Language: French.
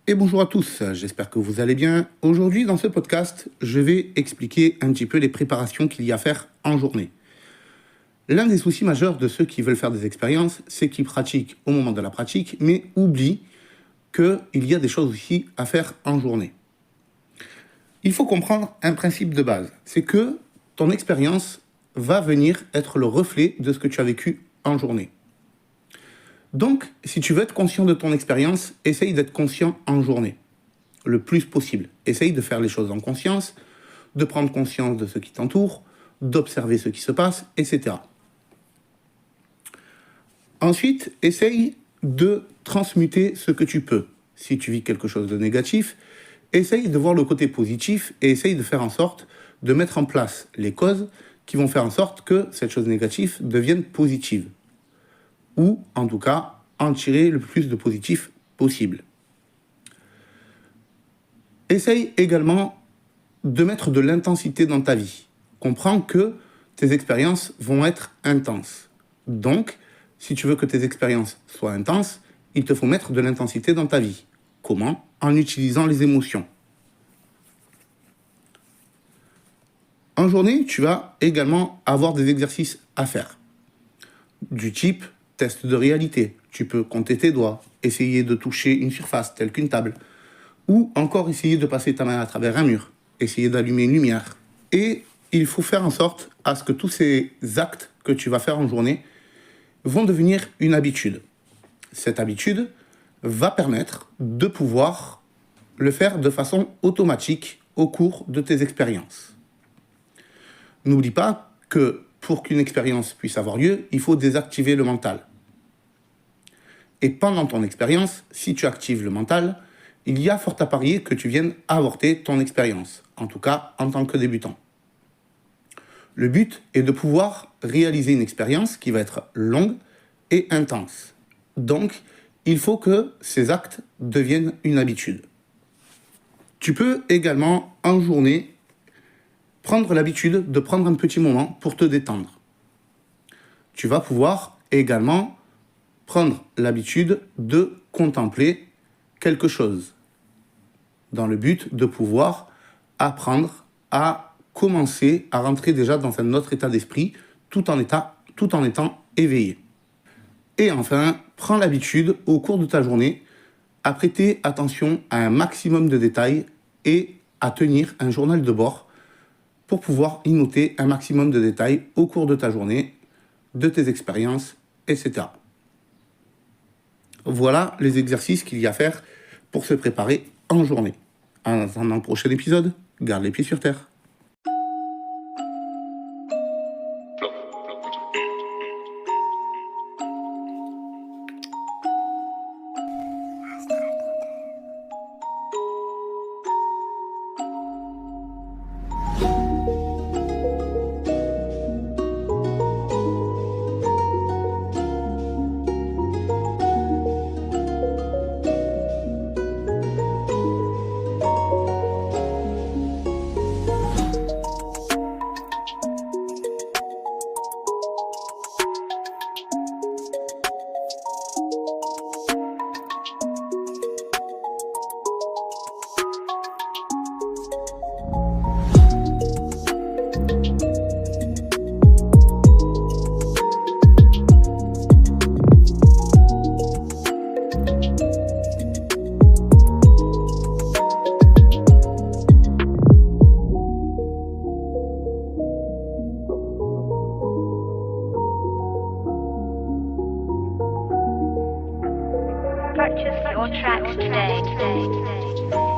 Et bonjour à tous, j'espère que vous allez bien. Aujourd'hui, dans ce podcast, je vais expliquer un petit peu les préparations qu'il y a à faire en journée. L'un des soucis majeurs de ceux qui veulent faire des expériences, c'est qu'ils pratiquent au moment de la pratique, mais oublient qu'il y a des choses aussi à faire en journée. Il faut comprendre un principe de base, c'est que ton expérience va venir être le reflet de ce que tu as vécu en journée. Donc, si tu veux être conscient de ton expérience, essaye d'être conscient en journée, le plus possible. Essaye de faire les choses en conscience, de prendre conscience de ce qui t'entoure, d'observer ce qui se passe, etc. Ensuite, essaye de transmuter ce que tu peux. Si tu vis quelque chose de négatif, essaye de voir le côté positif et essaye de faire en sorte de mettre en place les causes qui vont faire en sorte que cette chose négative devienne positive. Ou, en tout cas, en tirer le plus de positif possible. Essaye également de mettre de l'intensité dans ta vie. Comprends que tes expériences vont être intenses. Donc, si tu veux que tes expériences soient intenses, il te faut mettre de l'intensité dans ta vie. Comment ? En utilisant les émotions. En journée, tu vas également avoir des exercices à faire. Du type test de réalité. Tu peux compter tes doigts, essayer de toucher une surface telle qu'une table, ou encore essayer de passer ta main à travers un mur, essayer d'allumer une lumière. Et il faut faire en sorte à ce que tous ces actes que tu vas faire en journée vont devenir une habitude. Cette habitude va permettre de pouvoir le faire de façon automatique au cours de tes expériences. N'oublie pas que pour qu'une expérience puisse avoir lieu, il faut désactiver le mental. Et pendant ton expérience, si tu actives le mental, il y a fort à parier que tu viennes avorter ton expérience, en tout cas en tant que débutant. Le but est de pouvoir réaliser une expérience qui va être longue et intense. Donc, il faut que ces actes deviennent une habitude. Tu peux également, en journée, prendre l'habitude de prendre un petit moment pour te détendre. Tu vas pouvoir également prendre l'habitude de contempler quelque chose dans le but de pouvoir apprendre à commencer à rentrer déjà dans un autre état d'esprit tout en étant éveillé. Et enfin, prends l'habitude au cours de ta journée à prêter attention à un maximum de détails et à tenir un journal de bord pour pouvoir y noter un maximum de détails au cours de ta journée, de tes expériences, etc. Voilà les exercices qu'il y a à faire pour se préparer en journée. En attendant le prochain épisode, garde les pieds sur terre. Purchase your tracks today.